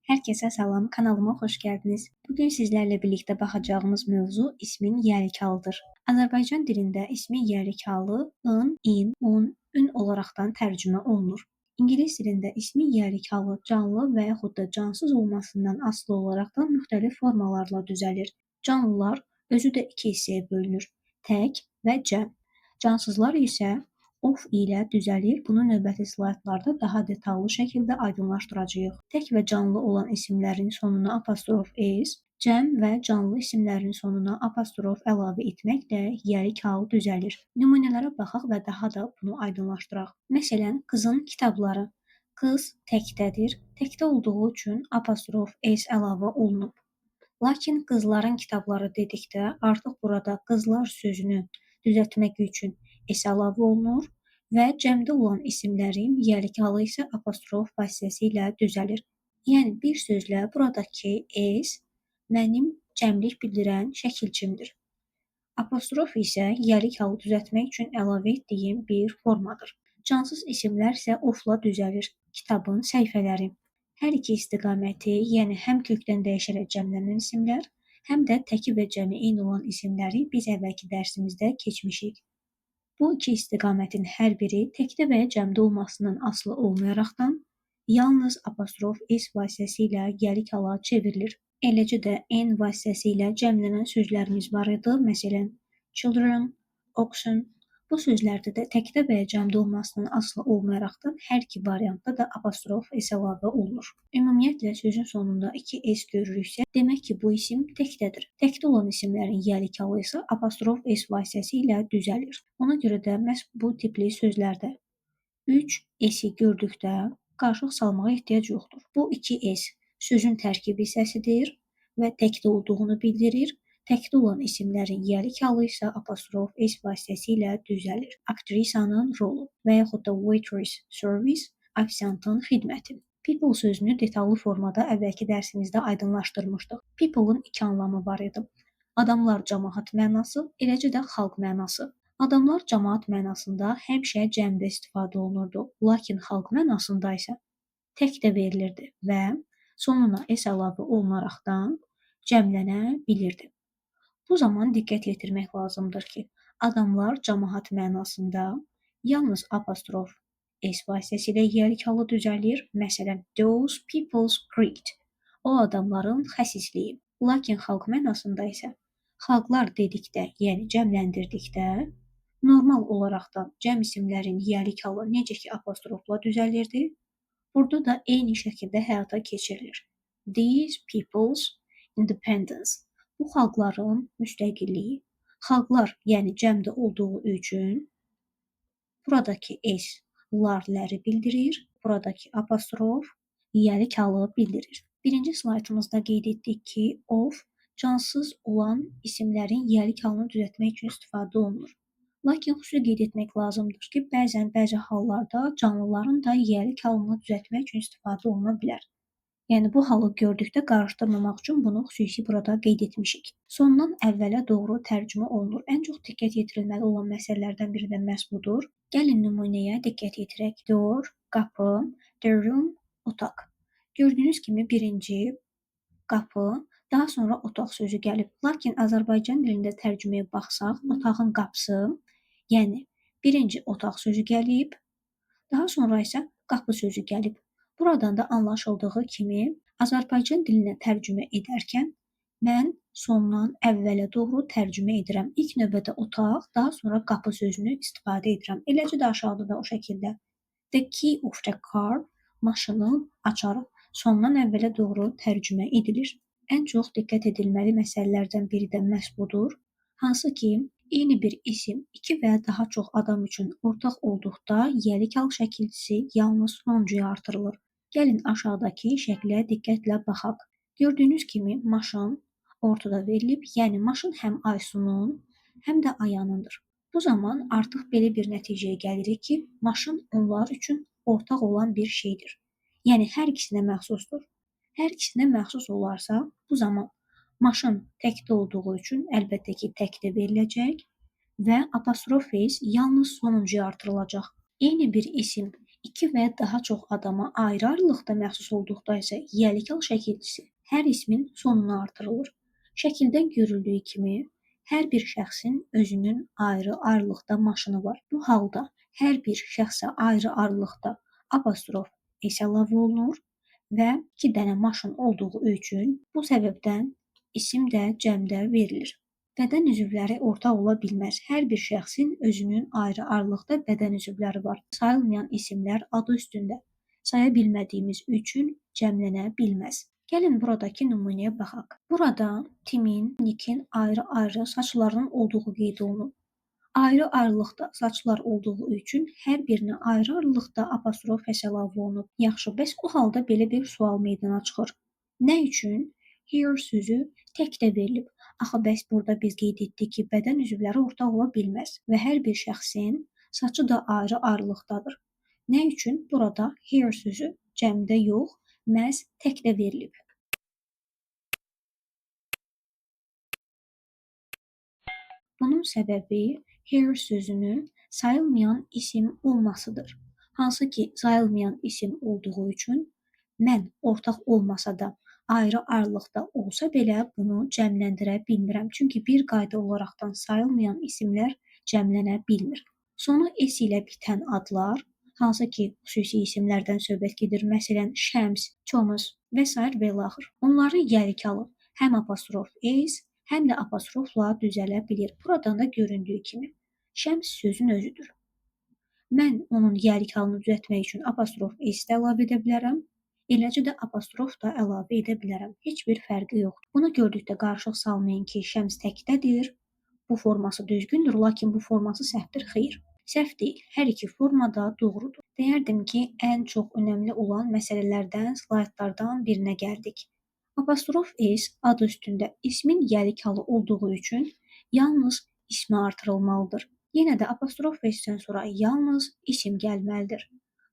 Herkese salam, kanalıma hoş geldiniz. Bugün sizlerle birlikte bakacağımız mevzu ismin yerlik halıdır. Azərbaycan dilində ismin yerlik halı ın, in, un, ün olaraqdan tərcümə olunur. İngilis dilində ismin yerlik halı canlı və yaxud da cansız olmasından asılı olaraqdan müxtəlif formalarla düzəlir. Canlılar özü də iki hissəyə bölünür: tək və cəm. Cansızlar isə of ilə düzəlir. Bunu növbəti slaydlarda daha detallı şəkildə aydınlaşdıracağıq. Tək və canlı olan isimlərin sonuna apostrof s, cəm və canlı isimlərin sonuna apostrof əlavə etməklə yerlik hal düzəlir. Nümunələrə baxaq və daha da bunu aydınlaşdıraq. Məsələn, qızın kitabları. Qız təkdədir. Təkdə olduğu üçün apostrof s əlavə olunub. Lakin qızların kitabları dedikdə artıq burada qızlar sözünü düzəltmək üçün s əlavə olunur və cəmdə olan isimlərin yerlik halı isə apostrof vasitəsilə düzəlir. Yəni bir sözlə buradakı s mənim cəmlik bildirən şəkilçimdir. Apostrof isə yerlik halı düzəltmək üçün əlavə etdiyim bir formadır. Cansız isimlər isə ofla düzəlir. Kitabın səhifələri. Hər iki istiqaməti, yəni həm kökdən dəyişərək cəmlənən isimlər, həm də təki və cəmi eyni olan isimləri biz əvvəlki dərsimizdə keçmişik. Bu iki istiqamətin hər biri təkdə və ya cəmdə olmasından asılı olmayaraqdan yalnız apostrof s vasitəsilə yerlik hala çevrilir. Eləcə də n vasitəsilə cəmlənən sözlərimiz var idi. Məsələn, children, oxen. Bu sözlərdə də təkdə və ya cəmdə olmasından asılı olmayaraqdan hər iki variantda da apostrof s əlavə olunur. Ümumiyyətlə sözün sonunda 2s görürüksə, demək ki, bu isim təkdədir. Təkdə olan isimlərin yerlik halı isə apostrof s vasitəsilə düzəlir. Ona görə də məhz bu tipli sözlərdə 3 s-i gördükdə qarşılıq salmağa ehtiyac yoxdur. Bu 2s sözün tərkib hissəsidir və təkdə olduğunu bildirir. Təkdə olan isimlərin yerlik halı isə apostrof s vasitəsilə düzəlir. Aktrisanın rolu və yaxud da waitress service, ofisiantın xidməti. People sözünü detallı formada əvvəlki dərsimizdə aydınlaşdırmışdıq. People-un iki anlamı var idi. Adamlar cəmaət mənası, eləcə də xalq mənası. Adamlar cəmaət mənasında həmişə cəmdə istifadə olunurdu, lakin xalq mənasında isə tək də verilirdi və sonuna s əlavə olunaraqdan cəmlənə bilirdi. Bu zaman diqqət yetirmək lazımdır ki, adamlar cəmaət mənasında yalnız apostrof s vasitəsilə yerlik halı düzəlir. Məsələn, those people's greed. O adamların xəsisliyi. Lakin xalq mənasında isə xalqlar dedikdə, yəni cəmləndirdikdə normal olaraqdan cəm isimlərin yerlik halı necə ki apostrofla düzəlirdi, burada da eyni şəkildə həyata keçirilir. These people's independence. Bu xalqların müstəqilliyi. Xalqlar, yəni cəmdə olduğu üçün buradakı s lərləri bildirir, buradakı apostrof yerlik halı bildirir. Birinci slaydımızda qeyd etdik ki, of cansız olan isimlərin yerlik halını düzəltmək üçün istifadə olunur. Lakin xüsusi qeyd etmək lazımdır ki, bəzi hallarda canlıların da yerlik halını düzəltmək üçün istifadə oluna bilər. Yəni bu halı gördükdə qarışdırmamaq üçün bunu xüsusi burada qeyd etmişik. Sondan əvvələ doğru tərcümə olunur. Ən çox diqqət yetirilməli olan məsələlərdən biri də məhz budur. Gəlin nümunəyə diqqət yetirək. Door, qapı, the room, otaq. Gördüyünüz kimi birinci qapı, daha sonra otaq sözü gəlib. Lakin Azərbaycan dilində tərcüməyə baxsaq, otağın qapısı, yəni birinci otaq sözü gəlib, daha sonra isə qapı sözü gəlib. Buradan da anlaşıldığı kimi Azərbaycan dilinə tərcümə edərkən mən sondan əvvələ doğru tərcümə edirəm. İlk növbədə otaq, daha sonra qapı sözünü istifadə edirəm. Eləcə də aşağıda da o şəkildə. The key of the car, maşının açarı sondan əvvələ doğru tərcümə edilir. Ən çox diqqət edilməli məsələlərdən biri də məhz budur. Hansı ki, eyni bir isim iki və daha çox adam üçün ortaq olduqda yerlik hal şəkilçisi yalnız sonuncuya artırılır. Gəlin aşağıdakı şəklə diqqətlə baxaq. Gördüyünüz kimi maşın ortada verilib, yəni maşın həm Aysunun, həm də Ayanındır. Bu zaman artıq belə bir nəticəyə gəlirik ki, maşın onlar üçün ortaq olan bir şeydir. Yəni hər ikisinə məxsusdur. Hər ikisinə məxsus olarsa, bu zaman maşın təkdə olduğu üçün əlbəttə ki, təkdə veriləcək və apostrof s yalnız sonuncuya artırılacaq. Eyni bir isim İki və daha çox adama ayrı-ayrılıqda məxsus olduqda isə yəlikal şəkilçisi hər ismin sonuna artırılır. Şəkildən görüldüyü kimi, hər bir şəxsin özünün ayrı-ayrılıqda maşını var. Bu halda hər bir şəxsə ayrı-ayrılıqda apostrof s əlavə olunur və 2 dənə maşın olduğu üçün bu səbəbdən isim də cəmdə verilir. Bədən üzvləri ortaq ola bilməz. Hər bir şəxsin özünün ayrı-ayrılıqda bədən üzvləri var. Sayılmayan isimlər adı üstündə saya bilmədiyimiz üçün cəmlənə bilməz. Gəlin buradakı nümunəyə baxaq. Burada Timin, Nikin ayrı-ayrı saçlarının olduğu qeyd olunub. Ayrı-ayrılıqda saçlar olduğu üçün hər birinə ayrı-ayrılıqda apostrof s əlavə olunub. Yaxşı, bəs o halda belə bir sual meydana çıxır. Nə üçün here sözü təkdə verilib? Axı bəs burada biz qeyd etdik ki, bədən üzvləri ortaq ola bilməz və hər bir şəxsin saçı da ayrı-ayrılıqdadır. Nə üçün burada here sözü cəmdə yox, məhz təkdə verilib? Bunun səbəbi here sözünün sayılmayan isim olmasıdır. Hansı ki, sayılmayan isim olduğu üçün mən ortaq olmasa da ayrı-ayrılıqda olsa belə bunu cəmləndirə bilmirəm. Çünki bir qayda olaraqdan sayılmayan isimlər cəmlənə bilmir. Sonu s ilə bitən adlar, hansı ki, xüsusi isimlərdən söhbət gedir, məsələn, Şəms, Thomas və s. və ilaxır. Onların yəlikalı həm apostrof s, həm də apostrofla düzələ bilir. Buradan da göründüyü kimi Şəms sözün özüdür. Mən onun yəlikalını düzəltmək üçün apostrof s də əlavə edə bilərəm. Eləcə də apostrof da əlavə edə bilərəm. Heç bir fərqi yoxdur. Bunu gördükdə qarışıq salmayın ki, Şəms təkdədir. Bu forması düzgündür, lakin bu forması səhvdir. Xeyr, səhv deyil. Hər iki forma da doğrudur. Deyərdim ki, ən çox önəmli olan məsələlərdən, slaydlardan birinə gəldik. Apostrof s adı üstündə ismin yəlikalı olduğu üçün yalnız ismi artırılmalıdır. Yenə də apostrof s-dən sonra yalnız isim gəlməlidir.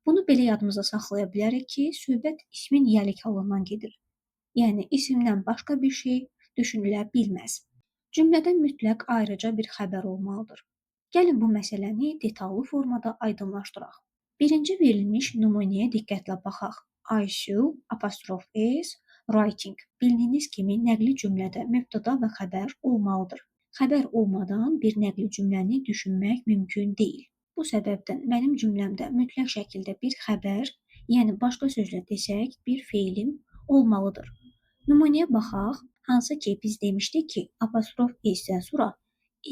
Bunu belə yadımızda saxlaya bilərik ki, söhbət ismin yəlikalından gedir. Yəni, isimdən başqa bir şey düşünülə bilməz. Cümlədə mütləq ayrıca bir xəbər olmalıdır. Gəlin bu məsələni detallı formada aydınlaşdıraq. Birinci verilmiş nümunəyə diqqətlə baxaq. I saw apostrof s writing. Bildiyiniz kimi nəqli cümlədə mübtəda və xəbər olmalıdır. Xəbər olmadan bir nəqli cümləni düşünmək mümkün deyil. Bu səbəbdən mənim cümləmdə mütləq şəkildə bir xəbər, yəni başqa sözlə desək, bir feilim olmalıdır. Nümunəyə baxaq, hansı ki biz demişdik ki, apostrof s-dən sonra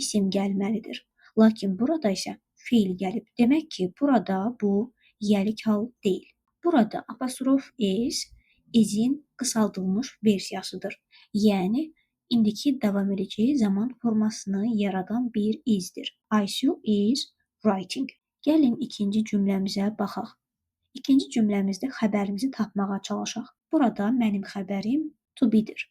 isim gəlməlidir. Lakin burada isə feil gəlib. Demək ki, burada bu yəlik hal deyil. Burada apostrof s izin qısaldılmış versiyasıdır. Yəni indiki davam edəcəyi zaman formasını yaradan bir izdir. I saw is writing. Gəlin ikinci cümləmizə baxaq. İkinci cümləmizdə xəbərimizi tapmağa çalışaq. Burada mənim xəbərim to be-dir.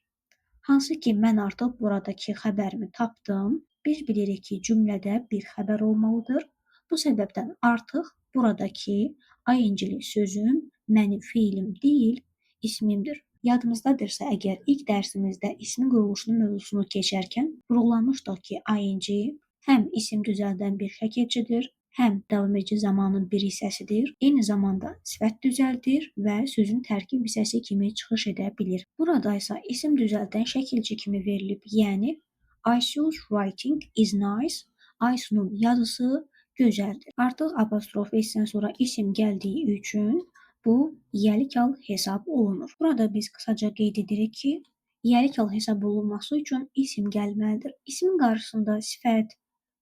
Hansı ki mən artıq buradakı xəbərimi tapdım. Biz bilirik ki, cümlədə bir xəbər olmalıdır. Bu səbəbdən artıq buradakı ing-li sözüm mənim feilim deyil, ismimdir. Yadımızdadırsa əgər ilk dərsimizdə ismin quruluşunu mövzusunu keçərkən vurğulamışdıq ki, ing həm isim düzəldən bir şəkilçidir, həm davam edici zamanın bir hissəsidir, eyni zamanda sifət düzəldir və sözün tərkib hissəsi kimi çıxış edə bilir. Burada isə isim düzəldən şəkilçi kimi verilib, yəni Aysu's writing is nice, Aysunun yazısı gözəldir. Artıq apostrof s-dən sonra isim gəldiyi üçün bu yəlikal hesab olunur. Burada biz qısaca qeyd edirik ki, yəlikal hesab olunması üçün isim gəlməlidir. İsmin qarşısında sifət,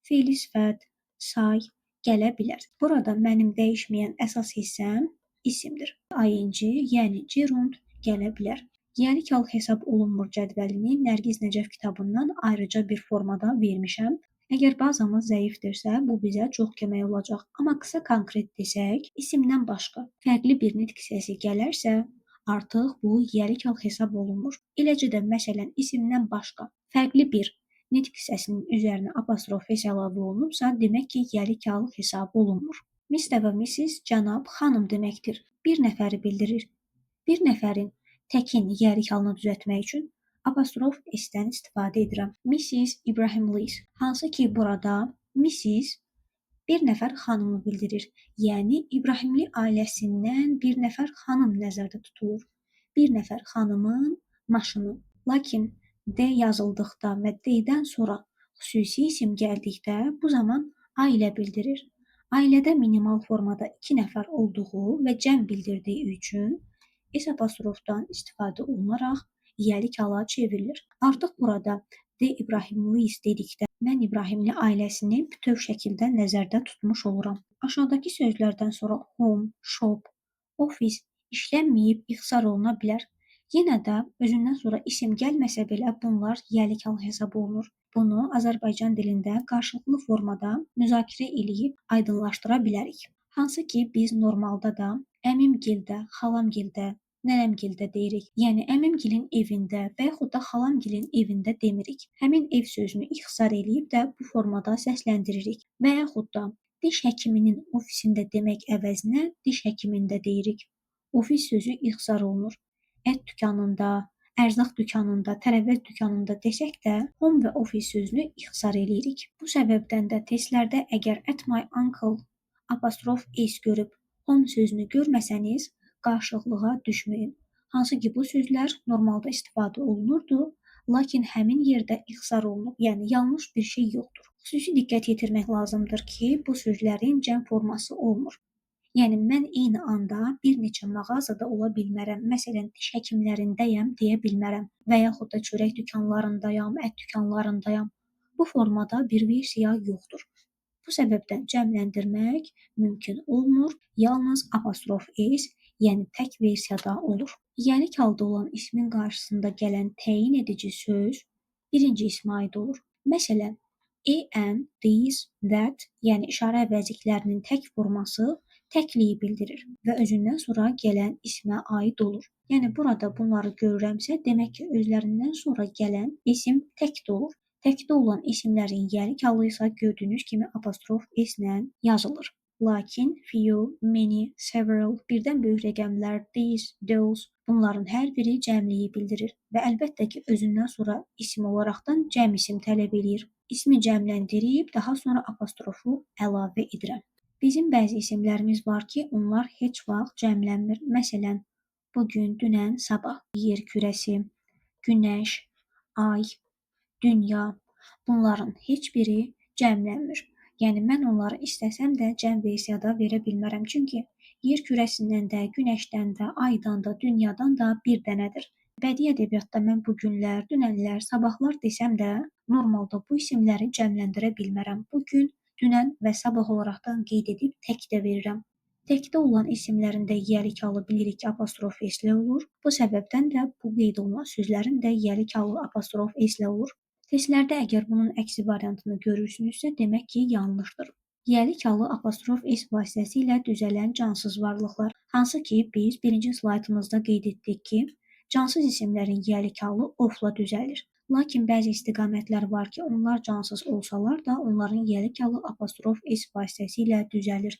feili sifət, say gələ bilər. Burada mənim dəyişməyən əsas hissəm isimdir. ing, yəni gerund gələ bilər. Yəlikal hesab olunmur cədvəlini Nərgiz Nəcəf kitabından ayrıca bir formada vermişəm. Əgər bazamız zəifdirsə, bu bizə çox kömək olacaq. Amma qısa konkret desək, isimdən başqa fərqli bir nitq hissəsi gələrsə, artıq bu yəlikal hesab olunmur. Eləcə də məsələn isimdən başqa fərqli bir nitq hissəsinin üzərinə apostrof s əlavə olunubsa, demək ki, yəlikal hesab olunmur. Mr. və Mrs. cənab, xanım deməkdir. Bir nəfəri bildirir. Bir nəfərin təkin yəlikalını düzəltmək üçün apostrof s-dən istifadə edirəm. Mrs. İbrahim Liz. Hansı ki, burada Mrs. bir nəfər xanımı bildirir. Yəni İbrahimli ailəsindən bir nəfər xanım nəzərdə tutulur. Bir nəfər xanımın maşını. Lakin D yazıldıqda və D-dən sonra xüsusi isim gəldikdə bu zaman ailə bildirir. Ailədə minimal formada 2 nəfər olduğu və cəm bildirdiyi üçün S apostrofdan istifadə olunaraq yəlik hala çevrilir. Artıq burada D İbrahimlıyız dedikdə mən İbrahimli ailəsini bütöv şəkildə nəzərdə tutmuş oluram. Aşağıdakı sözlərdən sonra home, shop, office işlənməyib ixtisar oluna bilər. Yenə də özündən sonra isim gəlməsə belə bunlar yəlik hal hesab olunur. Bunu Azərbaycan dilində qarşılıqlı formada müzakirə eləyib aydınlaşdıra bilərik. Hansı ki biz normalda da əmimgildə, xalamgildə, nənəmgildə deyirik. Yəni əmimgilin evində və yaxud da xalamgilin evində demirik. Həmin ev sözünü ixtisar eləyib də bu formada səsləndiririk. Və yaxud da diş həkiminin ofisində demək əvəzinə diş həkimində deyirik. Ofis sözü ixtisar olunur. Ət dükanında, ərzaq dükanında, tərəvəz dükanında desək də home və ofis sözünü ixtisar eləyirik. Bu səbəbdən də testlərdə əgər at my uncle apostrof s görüb home sözünü görməsəniz qarşılıqlığa düşməyin. Hansı ki bu sözlər normalda istifadə olunurdu, lakin həmin yerdə ixtisar olunub, yəni yanlış bir şey yoxdur. Xüsusi diqqət yetirmək lazımdır ki, bu sözlərin cəm forması olmur. Yəni mən eyni anda bir neçə mağazada ola bilmərəm. Məsələn, diş həkimlərindəyəm deyə bilmərəm və yaxud da çörək dükanlarındayam, ət dükanlarındayam. Bu formada bir versiya yoxdur. Bu səbəbdən cəmləndirmək mümkün olmur, yalnız apostrof s, yəni tək versiyada olur. Yəlik halda olan ismin qarşısında gələn təyin edici söz birinci ismə aid olur. Məsələn, an, this, that, yəni işarə əvəzliklərinin tək forması təkliyi bildirir və özündən sonra gələn ismə aid olur. Yəni burada bunları görürəmsə, demək ki, özlərindən sonra gələn isim təkdə olur. Təkdə olan isimlərin yəlik halı isə gördüyünüz kimi apostrof s-lə yazılır. Lakin few, many, several, birdən böyük rəqəmlər, these, those, bunların hər biri cəmliyi bildirir və əlbəttə ki, özündən sonra isim olaraqdan cəm isim tələb eləyir. İsmi cəmləndirib, daha sonra apostrofu əlavə edirəm. Bizim bəzi isimlərimiz var ki, onlar heç vaxt cəmlənmir. Məsələn, bugün, dünən, sabah, yer kürəsi, günəş, ay, dünya, bunların heç biri cəmlənmir. Yəni mən onları istəsəm də cəm versiyada verə bilmərəm. Çünki yer kürəsindən də, günəşdən də, aydan da, dünyadan da bir dənədir. Bədii ədəbiyyatda mən bu günlər, dünənlər, sabahlar desəm də, normalda bu isimləri cəmləndirə bilmərəm. Bugün, dünən və sabah olaraqdan qeyd edib tək də verirəm. Təkdə olan isimlərində yəlik halı bilirik ki, apostrof s-lə olur. Bu səbəbdən də bu qeyd olunan sözlərin də yəlik halı apostrof s-lə olur. Testlərdə əgər bunun əksi variantını görürsünüzsə, demək ki, yanlışdır. Yəlik halı apostrof s vasitəsilə düzələn cansız varlıqlar. Hansı ki, biz birinci slaydımızda qeyd etdik ki, cansız isimlərin yəlik halı of-la düzəlir. Lakin bəzi istiqamətlər var ki, onlar cansız olsalar da, onların yəlik halı apostrof s vasitəsilə düzəlir.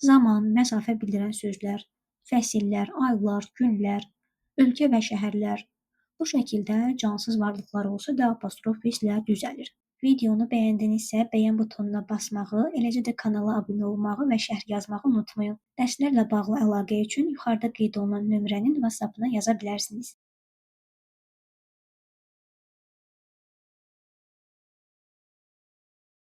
Zaman, məsafə bildirən sözlər, fəsillər, aylar, günlər, ölkə və şəhərlər. Bu şəkildə cansız varlıqlar olsa da apostrof s-lə düzəlir. Videonu bəyəndinizsə, bəyən butonuna basmağı, eləcə də kanala abunə olmağı və şərh yazmağı unutmayın. Dərslərlə bağlı əlaqə üçün yuxarıda qeyd olunan nömrənin WhatsApp-ına yaza bilərsiniz.